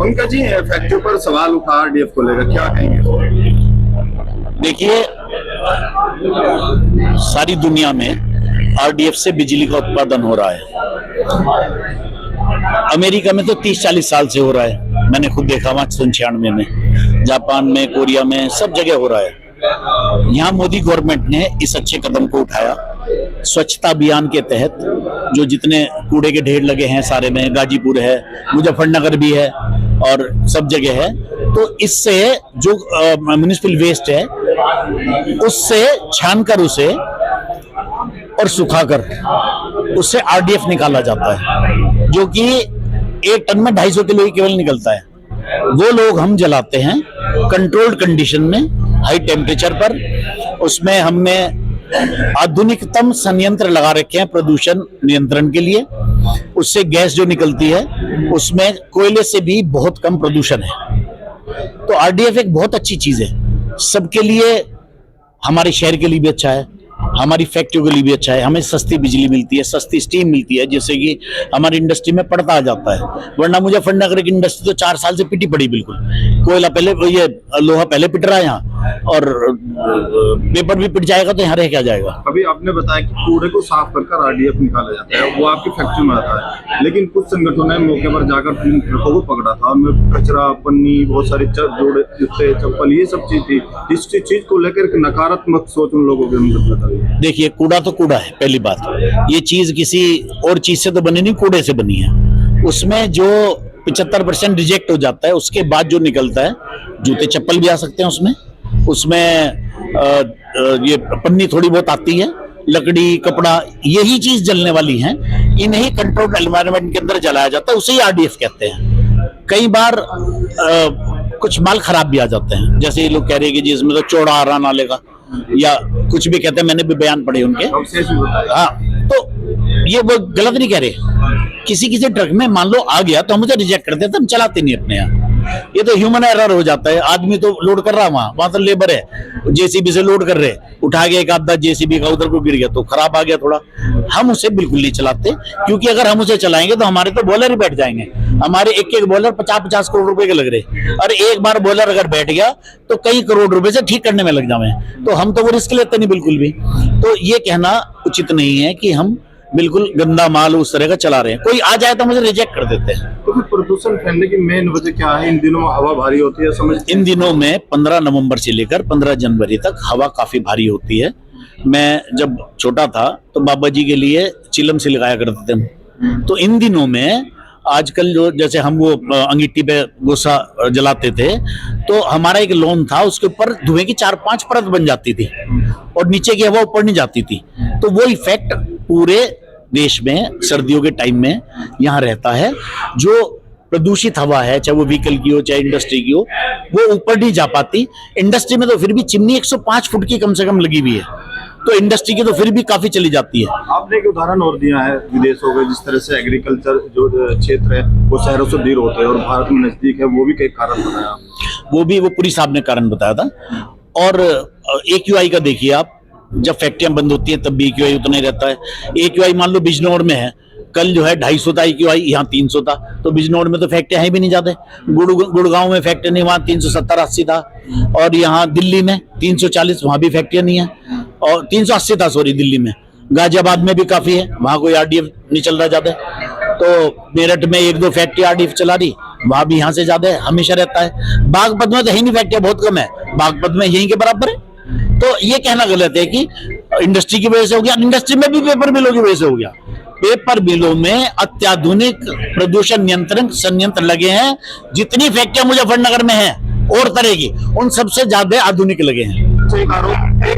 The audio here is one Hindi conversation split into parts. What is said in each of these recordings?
पंकज जी, फैक्ट्री पर सवाल उठा आरडीएफ को लेकर, क्या कहेंगे? देखिए, सारी दुनिया में आरडीएफ से बिजली का उत्पादन हो रहा है। अमेरिका में तो 30-40 साल से हो रहा है, मैंने खुद देखा वहां 96 में। जापान में, कोरिया में, सब जगह हो रहा है। यहाँ मोदी गवर्नमेंट ने इस अच्छे कदम को उठाया। स्वच्छता अभियान के तहत जो जितने कूड़े के ढेर लगे हैं सारे में, गाजीपुर है, मुजफ्फरनगर भी है और सब जगह है, तो इससे जो म्युनिसिपल वेस्ट है उससे छानकर उसे और सुखाकर उससे आरडीएफ निकाला जाता है, जो कि 1 टन में 250 किलो ही केवल निकलता है। वो लोग हम जलाते हैं कंट्रोल्ड कंडीशन में, हाई टेम्परेचर पर। उसमें हमने आधुनिकतम संयंत्र लगा रखे हैं प्रदूषण नियंत्रण के लिए। उससे गैस जो निकलती है उसमें कोयले से भी बहुत कम प्रदूषण है। तो आरडीएफ एक बहुत अच्छी चीज है, सबके लिए, हमारे शहर के लिए भी अच्छा है, हमारी फैक्ट्रियों के लिए भी अच्छा है। हमें सस्ती बिजली मिलती है, सस्ती स्टीम मिलती है, जिससे कि हमारी इंडस्ट्री में पड़ता आ जाता है। वरना मुजफ्फरनगर की इंडस्ट्री तो 4 साल से पिटी पड़ी, बिल्कुल कोयला पहले, ये लोहा पहले पिट रहा है यहाँ, और पेपर भी पिट जाएगा तो यहाँ रह क्या जाएगा। अभी आपने बताया कि कूड़े को साफ कर आरडीएफ निकाला जाता है, वो आपकी फैक्ट्री में आता है, लेकिन कुछ संगठनों ने मौके पर जाकर 3 ट्रकों को पकड़ा था, उनमें कचरा, पन्नी, बहुत सारी जोड़े, जूते, चप्पल, ये सब चीज थी। इस चीज को लेकर एक नकारात्मक सोच उन लोगों के अंदर बताई। देखिए, कूड़ा तो कूड़ा है, पहली बात। ये चीज किसी और चीज से तो बनी नहीं, कूड़े से बनी है। उसमें जो 75% रिजेक्ट हो जाता है, उसके बाद जो निकलता है, जूते चप्पल भी आ सकते हैं उसमें ये पन्नी थोड़ी बहुत आती है, लकड़ी, कपड़ा, यही चीज जलने वाली है। इन्हीं कंट्रोल्ड एनवायरनमेंट के अंदर जलाया जाता है, उसे ही आरडीएफ कहते हैं। कई बार कुछ माल खराब भी आ जाते हैं, जैसे ये लोग कह रहे हैं कि जी इसमें तो चौड़ा आ रहा नाले का, या कुछ भी कहते हैं, मैंने भी बयान पढ़े उनके। हाँ, तो ये वो गलत नहीं कह रहे। किसी ट्रक में मान लो आ गया तो हम उसे रिजेक्ट कर देते, हम चलाते नहीं अपने यहाँ। ये तो ह्यूमन एरर हो जाता है। आदमी तो लोड कर रहा है, वहां तो लेबर है, जेसीबी से लोड कर रहे, उठा गया एक आधा जेसीबी का, उधर को गिर गया तो खराब आ गया थोड़ा। हम उसे बिल्कुल नहीं चलाते, क्योंकि अगर हम उसे चलाएंगे तो हमारे तो बॉयलर ही बैठ जाएंगे। हमारे एक बॉयलर 50-50 करोड़ रुपए के लग रहे, और एक बार बॉयलर अगर बैठ गया तो कई करोड़ रुपए से ठीक करने में लग जाए, तो हम तो वो रिस्क लेते नहीं बिल्कुल भी। तो ये कहना उचित नहीं है कि हम बिल्कुल गंदा माल उस तरह का चला रहे हैं। कोई आ जाए तो मुझे रिजेक्ट कर देते हैं। तो फिर प्रदूषण फैलने की मेन वजह क्या है? इन दिनों हवा भारी होती है, समझ? इन दिनों में 15 नवंबर से लेकर 15 जनवरी तक हवा काफी भारी होती है। मैं जब छोटा था तो बाबा जी के लिए चिलम से लगाया करते थे। तो इन दिनों में आजकल जो, जैसे हम वो अंगीठी पे गोसा जलाते थे, तो हमारा एक लॉन था, उसके ऊपर धुएं की 4-5 परत बन जाती थी और नीचे की हवा ऊपर नहीं जाती थी। तो वो इफेक्ट पूरे देश में सर्दियों के टाइम में यहाँ रहता है। जो प्रदूषित हवा है, चाहे वो व्हीकल की हो चाहे इंडस्ट्री की हो, वो ऊपर नहीं जा पाती। इंडस्ट्री में तो फिर भी चिमनी 105 फुट की कम से कम लगी हुई है, तो इंडस्ट्री की तो फिर भी काफी चली जाती है। आपने एक उदाहरण और दिया है विदेशों का, जिस तरह से एग्रीकल्चर जो क्षेत्र है वो शहरों से दूर होते हैं और भारत में नजदीक है, वो भी कई कारण बताया। वो पुरी साहब ने कारण बताया था। और AQI का देखिए आप, जब फैक्ट्रियां बंद होती हैं तब भी AQI उतना ही रहता है। AQI मान लो बिजनौर में है, कल जो है 250 था AQI, यहाँ 300 था, तो बिजनौर में तो फैक्ट्रियां हैं भी नहीं ज्यादा। गुड़गांव में फैक्ट्री नहीं, वहाँ 370-80 था। और यहाँ दिल्ली में 340, वहाँ भी फैक्ट्रियां नहीं है, और 380 था सॉरी दिल्ली में। गाजियाबाद में भी काफी है, वहाँ कोई आरडीएफ नहीं चल रहा ज्यादा। तो मेरठ में 1-2 फैक्ट्री आरडीएफ चला रही, वहाँ भी यहाँ से ज्यादा हमेशा रहता है। बागपत में तो है नहीं, फैक्ट्रियां बहुत कम है, बागपत में यहीं के बराबर है। तो ये कहना गलत है कि इंडस्ट्री की वजह से हो गया। इंडस्ट्री में भी पेपर मिलों की वजह से हो गया। पेपर मिलों में अत्याधुनिक प्रदूषण नियंत्रण संयंत्र लगे हैं। जितनी फैक्ट्रियां मुजफ्फरनगर में हैं और तरह की, उन सबसे ज्यादा आधुनिक लगे हैं। एक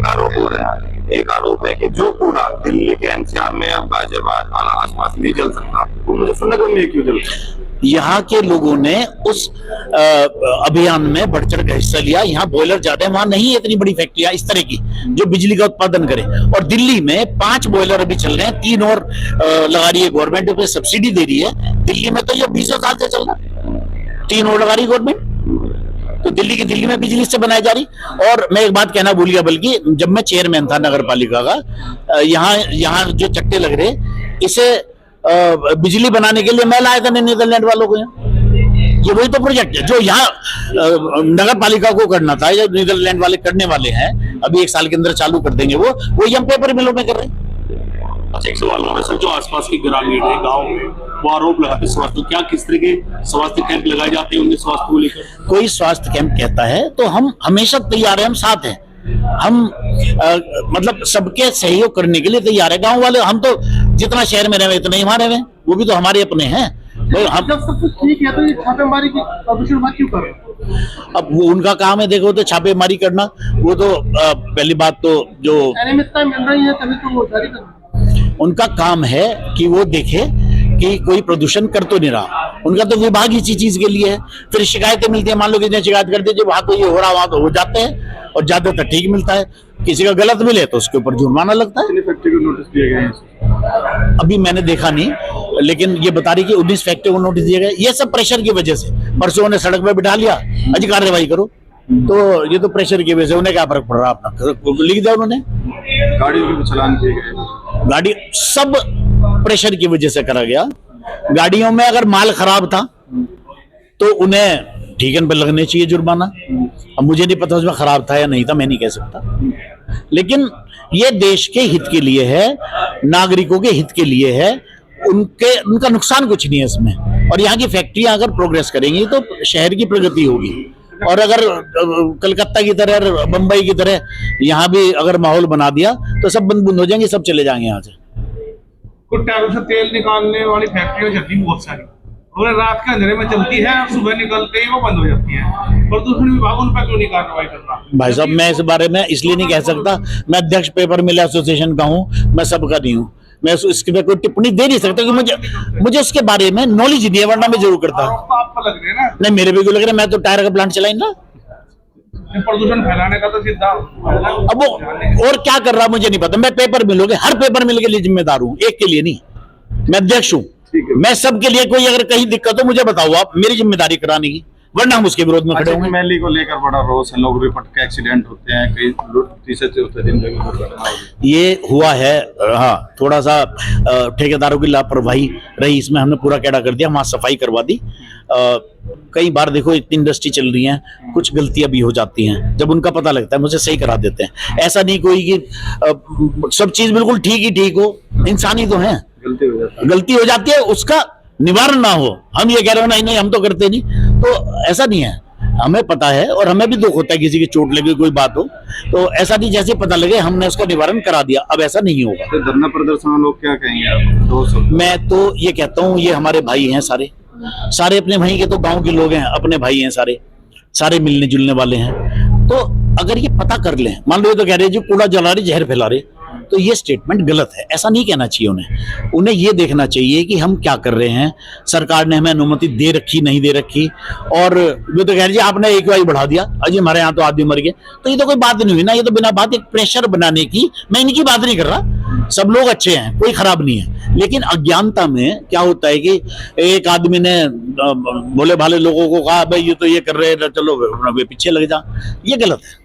आरोप हो रहा है, एक आरोप है कि जो कूड़ा दिल्ली के एनसीआर में या गाजियाबाद आसपास नहीं जल सकता, वो मुजफ्फरनगर में क्यों जल सकता? यहाँ के लोगों ने उस अभियान में बढ़ चढ़ कर हिस्सा लिया। यहाँ बॉयलर ज्यादा है, वहां नहीं है इतनी बड़ी फैक्ट्रियां इस तरह की जो बिजली का उत्पादन करे। और दिल्ली में 5 बॉयलर अभी चल रहे हैं, 3 और लगा रही है गवर्नमेंट, पे सब्सिडी दे रही है। दिल्ली में तो ये 20 साल से चल रहा है, 3 और लगा रही गवर्नमेंट। तो दिल्ली में बिजली से बनाई जा रही। और मैं एक बात कहना भूल गया, बल्कि जब मैं चेयरमैन था नगर पालिका का, यहाँ जो चट्टे लग रहे, इसे बिजली बनाने के लिए मैं लाया था नीदरलैंड वालों को यहाँ। ये वही तो प्रोजेक्ट है जो यहाँ नगर पालिका को करना था, या नीदरलैंड वाले करने वाले हैं, अभी 1 साल के अंदर चालू कर देंगे वो हम पेपर मिलों में कर रहे हैं। अच्छा, एक सवाल और है सर, जो आसपास के ग्रामीण है गांव में, वो आरोप लगाते हैं स्वास्थ्य, क्या किस तरह के स्वास्थ्य कैंप लगाए जाते हैं उनके स्वास्थ्य को लेकर? कोई स्वास्थ्य कैंप कहता है तो हम हमेशा तैयार हैं, हम साथ हैं, हम मतलब सबके सहयोग करने के लिए तैयार है। गांव वाले हम तो जितना शहर में रहे इतने ही वहां रहे, वो भी तो हमारे अपने हैं। तो हम जब सब कुछ ठीक है तो ये छापेमारी की प्रदूषण बात क्यों कर रहे हैं? अब वो उनका काम है, देखो तो छापेमारी करना, वो तो पहली बात तो जो अनियमितता मिल रही है तभी तो वो जारी कर रहे हैं। उनका काम है कि वो देखे कि कोई प्रदूषण कर तो नहीं रहा, उनका तो विभाग इसी चीज के लिए है। फिर शिकायतें मिलती है, मान लो किसी ने शिकायत कर दी, जो वहां तो ये हो रहा वहां तो हो जाते हैं, और ज्यादातर ठीक मिलता है। किसी का गलत मिले तो उसके ऊपर जुर्माना लगता है। कितनी फैक्ट्री को नोटिस दिए गए हैं? अभी मैंने देखा नहीं, लेकिन ये बता रही कि 19 फैक्ट्री को नोटिस दिए गए। ये सब प्रेशर की वजह से, परसों उन्हें सड़क पे बिठा लिया, आज कार्रवाई करो, तो ये तो प्रेशर की वजह से उन्हें क्या फर्क पड़ रहा, अपना लिख दिया उन्होंने। गाड़ियों के भी चालान किए गए, गाड़ी सब प्रेशर की वजह से करा गया। गाड़ियों में अगर माल खराब था तो उन्हें ठीकन पे लगने चाहिए जुर्माना। अब मुझे नहीं पता उसमें खराब था या नहीं था, मैं नहीं कह सकता, लेकिन ये देश के हित के लिए है, नागरिकों के हित के लिए है, उनका नुकसान कुछ नहीं है इसमें। और यहाँ की फैक्ट्रियां अगर प्रोग्रेस करेंगी तो शहर की प्रगति होगी। और अगर कलकत्ता की तरह, बंबई की तरह यहाँ भी अगर माहौल बना दिया तो सब बंद हो जाएंगे, सब चले जाएंगे यहाँ से। कुछ टायरों से तेल निकालने वाली फैक्ट्रियां चलती हैं बहुत सारी, और रात के अंधेरे में चलती है और सुबह निकलते ही वो बंद हो जाती है। प्रदूषण विभाग उन पर क्यों नहीं कार्रवाई कर रहा? भाई साहब, मैं इस बारे में इसलिए नहीं कह सकता, मैं अध्यक्ष पेपर मिल एसोसिएशन का हूँ, मैं सबका नहीं हूँ, मैं इसके पे कोई टिप्पणी दे नहीं सकता, क्योंकि मुझे उसके बारे में नॉलेज नहीं है, वरना मैं जरूर करता। आरोप तो आपको लग रहे हैं ना? नहीं, मेरे भी क्यों लग रहा है, मैं तो टायर का प्लांट चलाई ना। प्रदूषण फैलाने का तो सीधा अब वो और क्या कर रहा मुझे नहीं पता। मैं पेपर मिल होगे, हर पेपर मिल के लिए जिम्मेदार हूँ, एक के लिए नहीं। मैं अध्यक्ष हूँ, मैं सबके लिए, कोई अगर कहीं दिक्कत हो मुझे बताओ आप, मेरी जिम्मेदारी कराने की, वरना हम उसके विरोध में खड़े होंगे। मैली को लेकर बड़ा रोष है, लोग रिपट के एक्सीडेंट होते हैं, कई तीसरे चौथे दिन दुर्घटना होती है। ये हुआ है, हाँ, थोड़ा सा ठेकेदारों की लापरवाही रही, इसमें हमने पूरा कैडा कर दिया, वहां सफाई करवा दी। कई बार देखो इतनी इंडस्ट्री चल रही है, कुछ गलतियां भी हो जाती हैं, जब उनका पता लगता है मुझे सही करा देते हैं। ऐसा नहीं कोई कि सब चीज बिल्कुल ठीक ही ठीक हो, इंसानी तो है, गलती हो जाती है, उसका निवारण ना हो। हम ये कह रहे हो नहीं नहीं हम तो करते नहीं, तो ऐसा नहीं है, हमें पता है, और हमें भी दुख होता है किसी की चोट लगे, कोई बात हो तो ऐसा नहीं, जैसे पता लगे हमने उसका निवारण करा दिया, अब ऐसा नहीं होगा। तो धरना प्रदर्शन में लोग क्या कहेंगे आप? 200 मैं तो ये कहता हूँ, ये हमारे भाई हैं, सारे अपने भाई के, तो गांव के लोग हैं, अपने भाई हैं, सारे मिलने जुलने वाले हैं। तो अगर ये पता कर लें, मान लो ये तो कह रहे जो कूड़ा जला रहे जहर फैला रहे, तो ये स्टेटमेंट गलत है, ऐसा नहीं कहना चाहिए उन्हें ये देखना चाहिए कि हम क्या कर रहे हैं, सरकार ने हमें अनुमति दे रखी नहीं दे रखी। और वो तो कह रही आपने एक बार बढ़ा दिया, अजी हमारे यहाँ तो आदमी मर गए, तो ये तो कोई बात नहीं हुई ना, ये तो बिना बात एक प्रेशर बनाने की, मैं इनकी बात नहीं कर रहा, सब लोग अच्छे हैं, कोई खराब नहीं है, लेकिन अज्ञानता में क्या होता है कि एक आदमी ने भोले भाले लोगों को कहा भाई ये तो ये कर रहे हैं, चलो वे पीछे लग जा, ये गलत है।